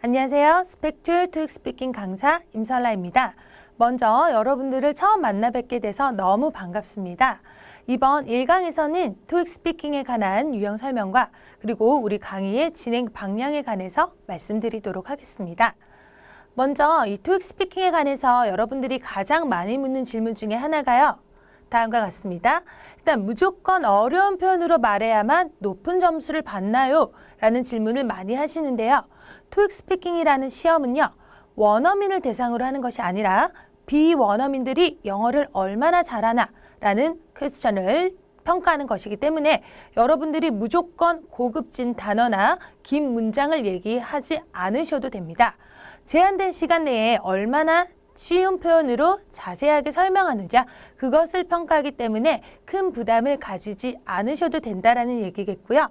안녕하세요. 스펙툴 토익 스피킹 강사 임설라입니다. 먼저 여러분들을 처음 만나 뵙게 돼서 너무 반갑습니다. 이번 1강에서는 토익 스피킹에 관한 유형 설명과 그리고 우리 강의의 진행 방향에 관해서 말씀드리도록 하겠습니다. 먼저 이 토익 스피킹에 관해서 여러분들이 가장 많이 묻는 질문 중에 하나가요. 다음과 같습니다. 일단 무조건 어려운 표현으로 말해야만 높은 점수를 받나요? 라는 질문을 많이 하시는데요. 토익 스피킹이라는 시험은요. 원어민을 대상으로 하는 것이 아니라 비원어민들이 영어를 얼마나 잘하나 라는 퀘스천을 평가하는 것이기 때문에 여러분들이 무조건 고급진 단어나 긴 문장을 얘기하지 않으셔도 됩니다. 제한된 시간 내에 얼마나 쉬운 표현으로 자세하게 설명하느냐 그것을 평가하기 때문에 큰 부담을 가지지 않으셔도 된다라는 얘기겠고요.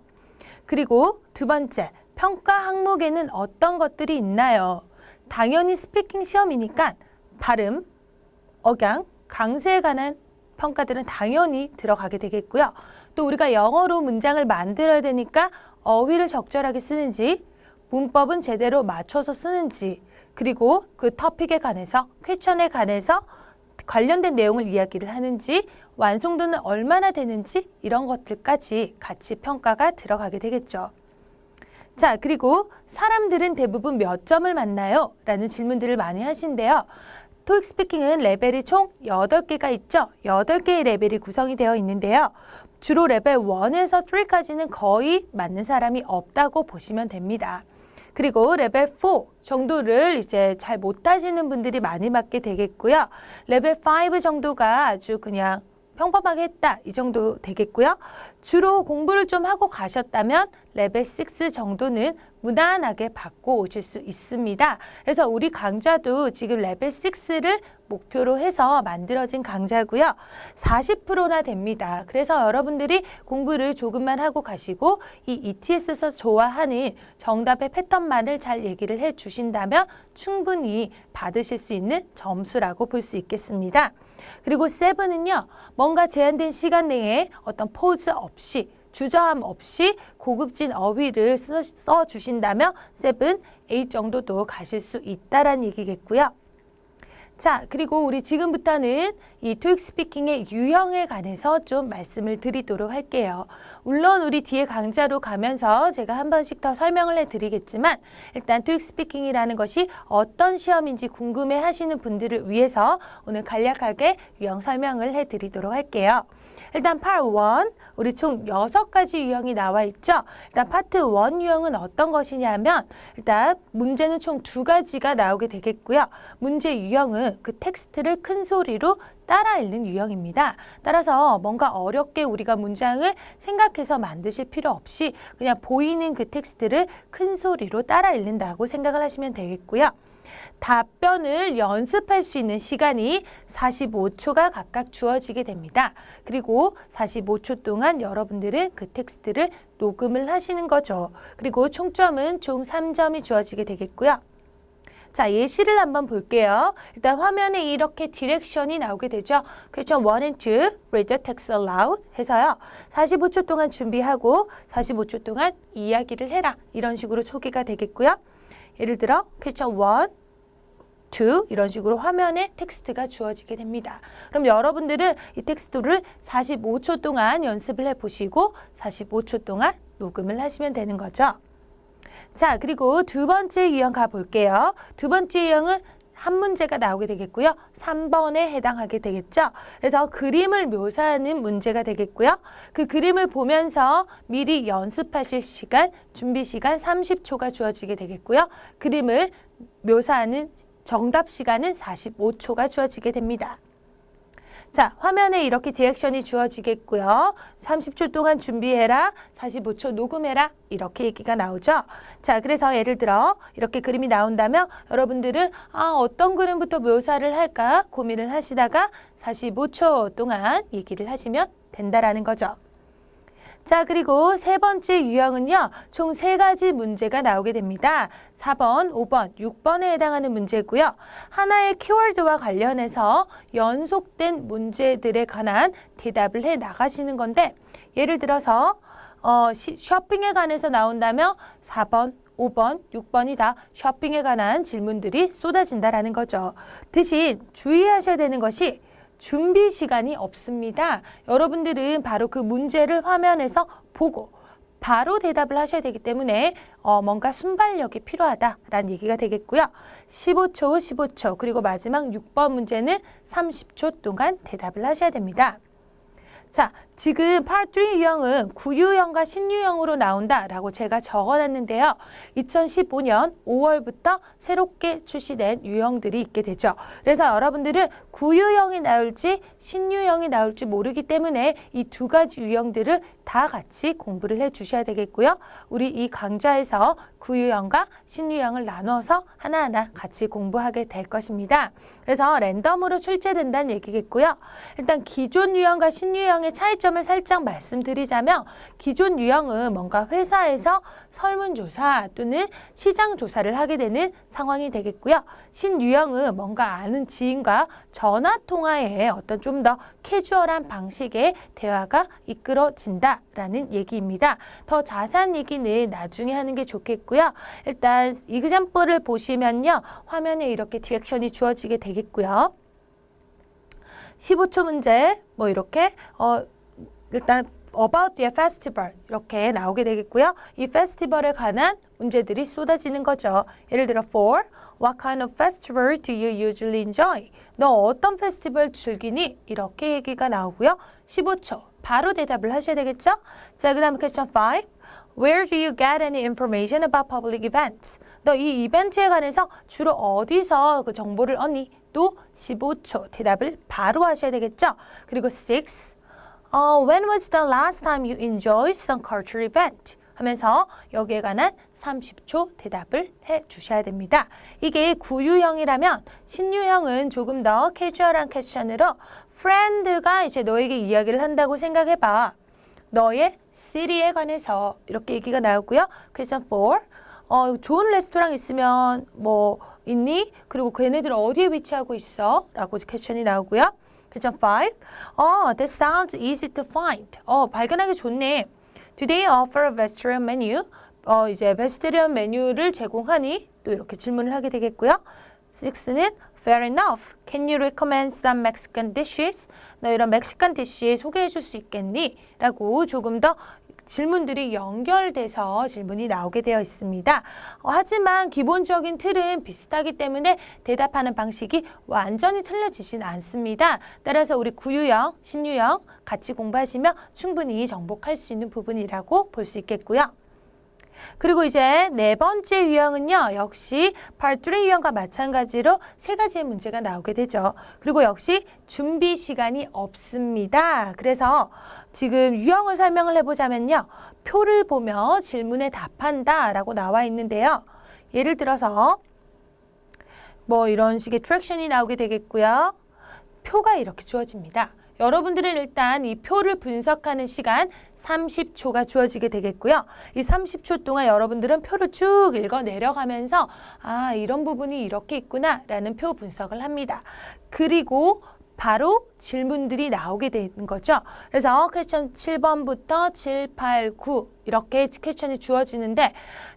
그리고 두 번째, 평가 항목에는 어떤 것들이 있나요? 당연히 스피킹 시험이니까 발음, 억양, 강세에 관한 평가들은 당연히 들어가게 되겠고요. 또 우리가 영어로 문장을 만들어야 되니까 어휘를 적절하게 쓰는지, 문법은 제대로 맞춰서 쓰는지, 그리고 그 토픽에 관해서, 퀘스천에 관해서 관련된 내용을 이야기를 하는지, 완성도는 얼마나 되는지 이런 것들까지 같이 평가가 들어가게 되겠죠. 자, 그리고 사람들은 대부분 몇 점을 맞나요? 라는 질문들을 많이 하신대요. 토익 스피킹은 레벨이 총 8개가 있죠. 8개의 레벨이 구성이 되어 있는데요. 주로 레벨 1에서 3까지는 거의 맞는 사람이 없다고 보시면 됩니다. 그리고 레벨 4 정도를 이제 잘 못하시는 분들이 많이 맞게 되겠고요. 레벨 5 정도가 아주 그냥 평범하게 했다 이 정도 되겠고요. 주로 공부를 좀 하고 가셨다면 레벨 6 정도는 무난하게 받고 오실 수 있습니다. 그래서 우리 강좌도 지금 레벨 6를 목표로 해서 만들어진 강좌고요. 40%나 됩니다. 그래서 여러분들이 공부를 조금만 하고 가시고 이 ETS에서 좋아하는 정답의 패턴만을 잘 얘기를 해 주신다면 충분히 받으실 수 있는 점수라고 볼 수 있겠습니다. 그리고 7은요. 뭔가 제한된 시간 내에 어떤 포즈 없이 주저함 없이 고급진 어휘를 써주신다면 7, 8 정도도 가실 수 있다라는 얘기겠고요. 자, 그리고 우리 지금부터는 이 토익 스피킹의 유형에 관해서 좀 말씀을 드리도록 할게요. 물론 우리 뒤에 강좌로 가면서 제가 한 번씩 더 설명을 해드리겠지만 일단 토익 스피킹이라는 것이 어떤 시험인지 궁금해 하시는 분들을 위해서 오늘 간략하게 유형 설명을 해드리도록 할게요. 일단 파트 1, 우리 총 6가지 유형이 나와 있죠. 일단 파트 1 유형은 어떤 것이냐면 일단 문제는 총 2가지가 나오게 되겠고요. 문제 유형은 그 텍스트를 큰 소리로 따라 읽는 유형입니다. 따라서 뭔가 어렵게 우리가 문장을 생각해서 만드실 필요 없이 그냥 보이는 그 텍스트를 큰 소리로 따라 읽는다고 생각을 하시면 되겠고요. 답변을 연습할 수 있는 시간이 45초가 각각 주어지게 됩니다. 그리고 45초 동안 여러분들은 그 텍스트를 녹음을 하시는 거죠. 그리고 총점은 총 3점이 주어지게 되겠고요. 자, 예시를 한번 볼게요. 일단 화면에 이렇게 디렉션이 나오게 되죠. Question 1 and 2, read the text aloud 해서요. 45초 동안 준비하고 45초 동안 이야기를 해라. 이런 식으로 소개가 되겠고요. 예를 들어 Question 1, 2 이런 식으로 화면에 텍스트가 주어지게 됩니다. 그럼 여러분들은 이 텍스트를 45초 동안 연습을 해보시고 45초 동안 녹음을 하시면 되는 거죠. 자, 그리고 두 번째 유형 가볼게요. 두 번째 유형은 한 문제가 나오게 되겠고요. 3번에 해당하게 되겠죠. 그래서 그림을 묘사하는 문제가 되겠고요. 그 그림을 보면서 미리 연습하실 시간, 준비 시간 30초가 주어지게 되겠고요. 그림을 묘사하는 정답 시간은 45초가 주어지게 됩니다. 자, 화면에 이렇게 디렉션이 주어지겠고요. 30초 동안 준비해라, 45초 녹음해라 이렇게 얘기가 나오죠. 자, 그래서 예를 들어 이렇게 그림이 나온다면 여러분들은 어떤 그림부터 묘사를 할까 고민을 하시다가 45초 동안 얘기를 하시면 된다라는 거죠. 자, 그리고 세 번째 유형은요. 총 3가지 문제가 나오게 됩니다. 4번, 5번, 6번에 해당하는 문제고요. 하나의 키워드와 관련해서 연속된 문제들에 관한 대답을 해 나가시는 건데 예를 들어서 쇼핑에 관해서 나온다면 4번, 5번, 6번이 다 쇼핑에 관한 질문들이 쏟아진다라는 거죠. 대신 주의하셔야 되는 것이 준비 시간이 없습니다. 여러분들은 바로 그 문제를 화면에서 보고 바로 대답을 하셔야 되기 때문에 뭔가 순발력이 필요하다라는 얘기가 되겠고요. 15초 후 15초 그리고 마지막 6번 문제는 30초 동안 대답을 하셔야 됩니다. 자, 지금 Part 3 유형은 구유형과 신유형으로 나온다라고 제가 적어놨는데요. 2015년 5월부터 새롭게 출시된 유형들이 있게 되죠. 그래서 여러분들은 구유형이 나올지 신유형이 나올지 모르기 때문에 이 두 가지 유형들을 다 같이 공부를 해주셔야 되겠고요. 우리 이 강좌에서 구유형과 신유형을 나눠서 하나하나 같이 공부하게 될 것입니다. 그래서 랜덤으로 출제된다는 얘기겠고요. 일단 기존 유형과 신유형의 차이점을 살짝 말씀드리자면 기존 유형은 뭔가 회사에서 설문조사 또는 시장조사를 하게 되는 상황이 되겠고요. 신유형은 뭔가 아는 지인과 전화통화에 어떤 좀 더 캐주얼한 방식의 대화가 이끌어진다라는 얘기입니다. 더 자세한 얘기는 나중에 하는 게 좋겠고요. 일단 이그잠플을 보시면요. 화면에 이렇게 디렉션이 주어지게 되겠고요. 15초 문제 뭐 이렇게 일단 about the festival 이렇게 나오게 되겠고요. 이 페스티벌에 관한 문제들이 쏟아지는 거죠. 예를 들어 for what kind of festival do you usually enjoy? 너 어떤 페스티벌 즐기니? 이렇게 얘기가 나오고요. 15초 바로 대답을 하셔야 되겠죠? 자, 그 다음에 question 5 Where do you get any information about public events? 너 이 이벤트에 관해서 주로 어디서 그 정보를 얻니? 또 15초 대답을 바로 하셔야 되겠죠? 그리고 6 When was the last time you enjoyed some cultural event? 하면서 여기에 관한 30초 대답을 해 주셔야 됩니다. 이게 구유형이라면 신유형은 조금 더 캐주얼한 퀘션으로 friend가 이제 너에게 이야기를 한다고 생각해 봐. 너의 city에 관해서 이렇게 얘기가 나오고요. question 4 좋은 레스토랑 있으면 뭐 있니? 그리고 걔네들 어디에 위치하고 있어? 라고 퀘션이 나오고요. question 5 that sounds easy to find. 발견하기 좋네. Do they offer a vegetarian menu? 이제 베스테리언 메뉴를 제공하니? 또 이렇게 질문을 하게 되겠고요. 6는 Fair enough. Can you recommend some Mexican dishes? 너 이런 멕시칸 디시 소개해 줄 수 있겠니? 라고 조금 더 질문들이 연결돼서 질문이 나오게 되어 있습니다. 하지만 기본적인 틀은 비슷하기 때문에 대답하는 방식이 완전히 틀려지진 않습니다. 따라서 우리 구유형, 신유형 같이 공부하시면 충분히 정복할 수 있는 부분이라고 볼 수 있겠고요. 그리고 이제 네 번째 유형은요. 역시 Part 3 유형과 마찬가지로 세 가지의 문제가 나오게 되죠. 그리고 역시 준비 시간이 없습니다. 그래서 지금 유형을 설명을 해보자면요. 표를 보며 질문에 답한다 라고 나와 있는데요. 예를 들어서 뭐 이런 식의 트랙션이 나오게 되겠고요. 표가 이렇게 주어집니다. 여러분들은 일단 이 표를 분석하는 시간 30초가 주어지게 되겠고요. 이 30초 동안 여러분들은 표를 쭉 읽어 내려가면서 아, 이런 부분이 이렇게 있구나 라는 표 분석을 합니다. 그리고 바로 질문들이 나오게 되는 거죠. 그래서 퀘션 7번부터 7, 8, 9 이렇게 퀘션이 주어지는데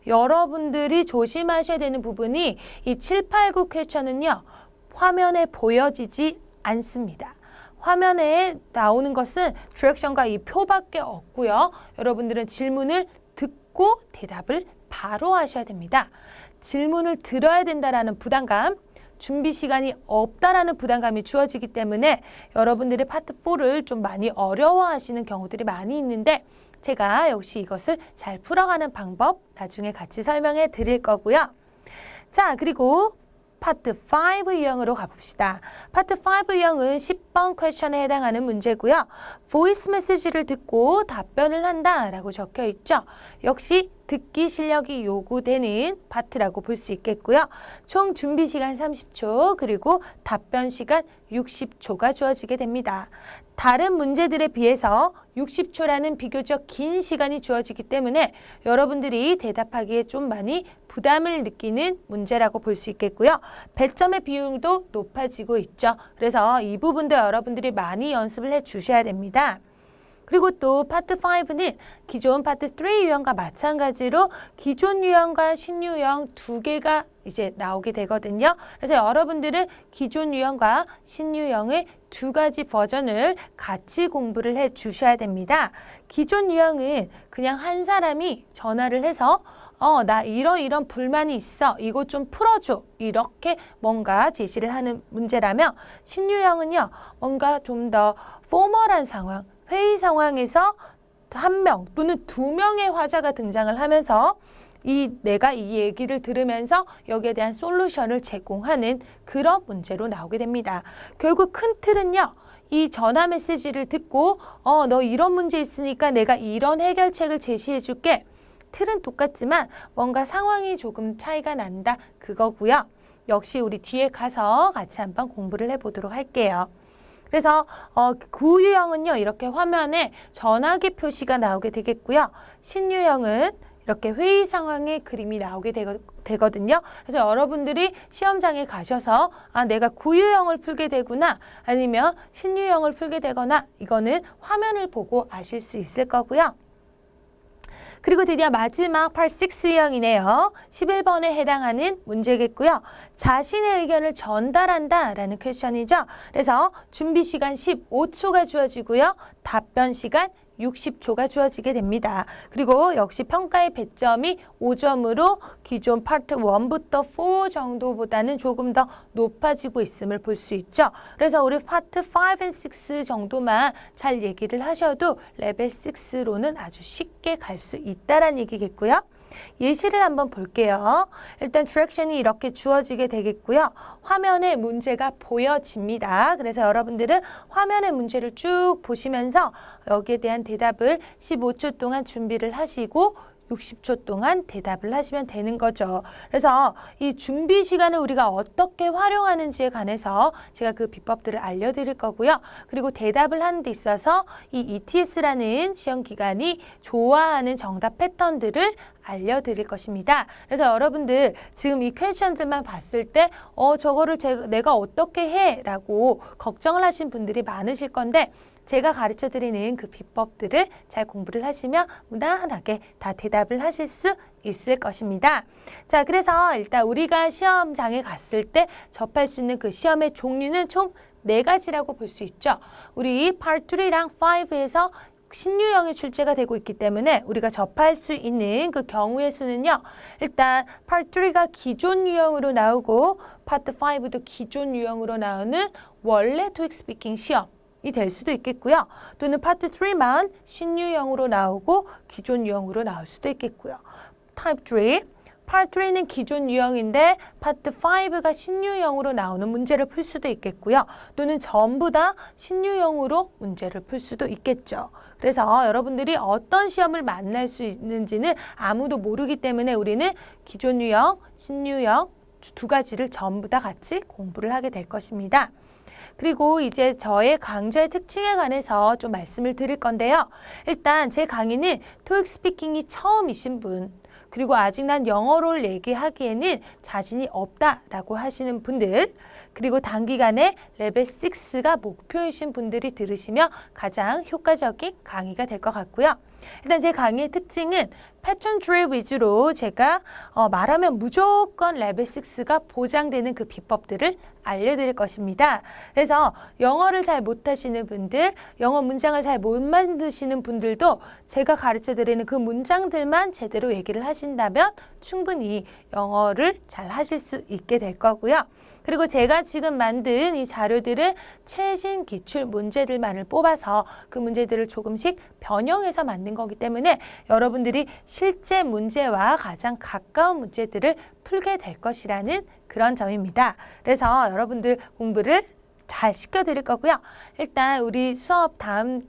여러분들이 조심하셔야 되는 부분이 이 7, 8, 9 퀘션은요. 화면에 보여지지 않습니다. 화면에 나오는 것은 디렉션과 이 표밖에 없고요. 여러분들은 질문을 듣고 대답을 바로 하셔야 됩니다. 질문을 들어야 된다라는 부담감, 준비 시간이 없다라는 부담감이 주어지기 때문에 여러분들의 파트 4를 좀 많이 어려워하시는 경우들이 많이 있는데 제가 역시 이것을 잘 풀어가는 방법 나중에 같이 설명해 드릴 거고요. 자, 그리고 파트 5 유형으로 가봅시다. 파트 5 유형은 10번 퀘션에 해당하는 문제고요. 보이스 메시지를 듣고 답변을 한다라고 적혀 있죠. 역시 듣기 실력이 요구되는 파트라고 볼 수 있겠고요. 총 준비 시간 30초 그리고 답변 시간 60초가 주어지게 됩니다. 다른 문제들에 비해서 60초라는 비교적 긴 시간이 주어지기 때문에 여러분들이 대답하기에 좀 많이 부담을 느끼는 문제라고 볼 수 있겠고요. 배점의 비율도 높아지고 있죠. 그래서 이 부분도 여러분들이 많이 연습을 해 주셔야 됩니다. 그리고 또 파트 5는 기존 파트 3 유형과 마찬가지로 기존 유형과 신유형 두 개가 이제 나오게 되거든요. 그래서 여러분들은 기존 유형과 신유형의 두 가지 버전을 같이 공부를 해 주셔야 됩니다. 기존 유형은 그냥 한 사람이 전화를 해서 나 이런 불만이 있어. 이거 좀 풀어줘. 이렇게 뭔가 제시를 하는 문제라면 신유형은요. 뭔가 좀 더 포멀한 상황, 회의 상황에서 한 명 또는 두 명의 화자가 등장을 하면서 내가 이 얘기를 들으면서 여기에 대한 솔루션을 제공하는 그런 문제로 나오게 됩니다. 결국 큰 틀은요. 이 전화 메시지를 듣고 너 이런 문제 있으니까 내가 이런 해결책을 제시해 줄게. 틀은 똑같지만 뭔가 상황이 조금 차이가 난다 그거고요. 역시 우리 뒤에 가서 같이 한번 공부를 해보도록 할게요. 그래서 구유형은요. 이렇게 화면에 전화기 표시가 나오게 되겠고요. 신유형은 이렇게 회의 상황의 그림이 나오게 되거든요. 그래서 여러분들이 시험장에 가셔서 내가 구유형을 풀게 되구나 아니면 신유형을 풀게 되거나 이거는 화면을 보고 아실 수 있을 거고요. 그리고 드디어 마지막 Part 6 유형이네요. 11번에 해당하는 문제겠고요. 자신의 의견을 전달한다 라는 퀘션이죠. 그래서 준비 시간 15초가 주어지고요. 답변 시간 60초가 주어지게 됩니다. 그리고 역시 평가의 배점이 5점으로 기존 파트 1부터 4 정도보다는 조금 더 높아지고 있음을 볼 수 있죠. 그래서 우리 파트 5 and 6 정도만 잘 얘기를 하셔도 레벨 6로는 아주 쉽게 갈 수 있다라는 얘기겠고요. 예시를 한번 볼게요. 일단 디렉션이 이렇게 주어지게 되겠고요. 화면에 문제가 보여집니다. 그래서 여러분들은 화면의 문제를 쭉 보시면서 여기에 대한 대답을 15초 동안 준비를 하시고 60초 동안 대답을 하시면 되는 거죠. 그래서 이 준비 시간을 우리가 어떻게 활용하는지에 관해서 제가 그 비법들을 알려드릴 거고요. 그리고 대답을 하는 데 있어서 이 ETS라는 시험기관이 좋아하는 정답 패턴들을 알려드릴 것입니다. 그래서 여러분들 지금 이 퀘션들만 봤을 때 저거를 내가 어떻게 해? 라고 걱정을 하신 분들이 많으실 건데 제가 가르쳐드리는 그 비법들을 잘 공부를 하시면 무난하게 다 대답을 하실 수 있을 것입니다. 자, 그래서 일단 우리가 시험장에 갔을 때 접할 수 있는 그 시험의 종류는 총 4가지라고 볼 수 있죠. 우리 Part 3랑 5에서 신유형이 출제가 되고 있기 때문에 우리가 접할 수 있는 그 경우의 수는요. 일단 Part 3가 기존 유형으로 나오고 Part 5도 기존 유형으로 나오는 원래 토익 스피킹 시험 이 될 수도 있겠고요. 또는 파트 3만 신유형으로 나오고 기존 유형으로 나올 수도 있겠고요. 타입 3, 파트 3는 기존 유형인데 파트 5가 신유형으로 나오는 문제를 풀 수도 있겠고요. 또는 전부 다 신유형으로 문제를 풀 수도 있겠죠. 그래서 여러분들이 어떤 시험을 만날 수 있는지는 아무도 모르기 때문에 우리는 기존 유형, 신유형 두 가지를 전부 다 같이 공부를 하게 될 것입니다. 그리고 이제 저의 강좌의 특징에 관해서 좀 말씀을 드릴 건데요. 일단 제 강의는 토익 스피킹이 처음이신 분, 그리고 아직 난 영어를 얘기하기에는 자신이 없다라고 하시는 분들, 그리고 단기간에 레벨 6가 목표이신 분들이 들으시면 가장 효과적인 강의가 될 것 같고요. 일단 제 강의의 특징은 패턴 드릴 위주로 제가 말하면 무조건 레벨 6가 보장되는 그 비법들을 알려드릴 것입니다. 그래서 영어를 잘 못하시는 분들, 영어 문장을 잘 못 만드시는 분들도 제가 가르쳐드리는 그 문장들만 제대로 얘기를 하신다면 충분히 영어를 잘 하실 수 있게 될 거고요. 그리고 제가 지금 만든 이 자료들은 최신 기출 문제들만을 뽑아서 그 문제들을 조금씩 변형해서 만든 거기 때문에 여러분들이 실제 문제와 가장 가까운 문제들을 풀게 될 것이라는 그런 점입니다. 그래서 여러분들 공부를 잘 시켜드릴 거고요. 일단 우리 수업 다음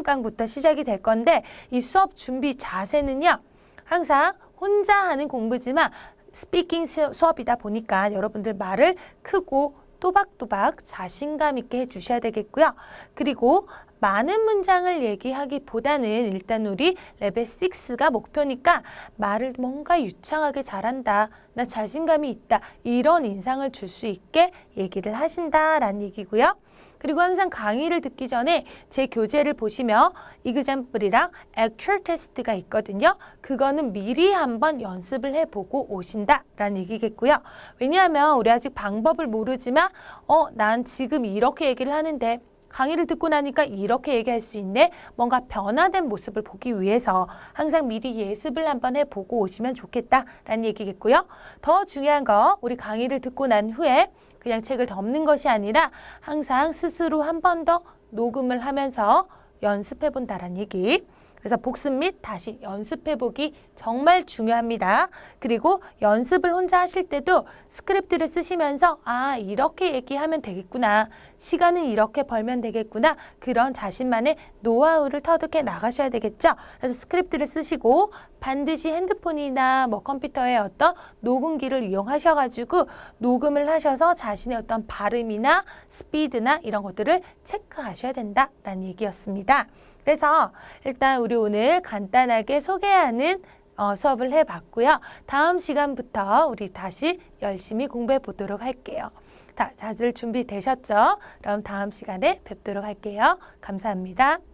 강부터 시작이 될 건데 이 수업 준비 자세는요. 항상 혼자 하는 공부지만 스피킹 수업이다 보니까 여러분들 말을 크고 또박또박 자신감 있게 해주셔야 되겠고요. 그리고 많은 문장을 얘기하기보다는 일단 우리 레벨 6가 목표니까 말을 뭔가 유창하게 잘한다. 나 자신감이 있다. 이런 인상을 줄 수 있게 얘기를 하신다라는 얘기고요. 그리고 항상 강의를 듣기 전에 제 교재를 보시면 example이랑 actual test가 있거든요. 그거는 미리 한번 연습을 해보고 오신다라는 얘기겠고요. 왜냐하면 우리 아직 방법을 모르지만 난 지금 이렇게 얘기를 하는데 강의를 듣고 나니까 이렇게 얘기할 수 있네. 뭔가 변화된 모습을 보기 위해서 항상 미리 예습을 한번 해보고 오시면 좋겠다라는 얘기겠고요. 더 중요한 거 우리 강의를 듣고 난 후에 그냥 책을 덮는 것이 아니라 항상 스스로 한 번 더 녹음을 하면서 연습해 본다라는 얘기. 그래서 복습 및 다시 연습해보기 정말 중요합니다. 그리고 연습을 혼자 하실 때도 스크립트를 쓰시면서 이렇게 얘기하면 되겠구나. 시간은 이렇게 벌면 되겠구나. 그런 자신만의 노하우를 터득해 나가셔야 되겠죠. 그래서 스크립트를 쓰시고 반드시 핸드폰이나 컴퓨터의 어떤 녹음기를 이용하셔가지고 녹음을 하셔서 자신의 어떤 발음이나 스피드나 이런 것들을 체크하셔야 된다라는 얘기였습니다. 그래서 일단 우리 오늘 간단하게 소개하는 수업을 해봤고요. 다음 시간부터 우리 다시 열심히 공부해 보도록 할게요. 다들 준비되셨죠? 그럼 다음 시간에 뵙도록 할게요. 감사합니다.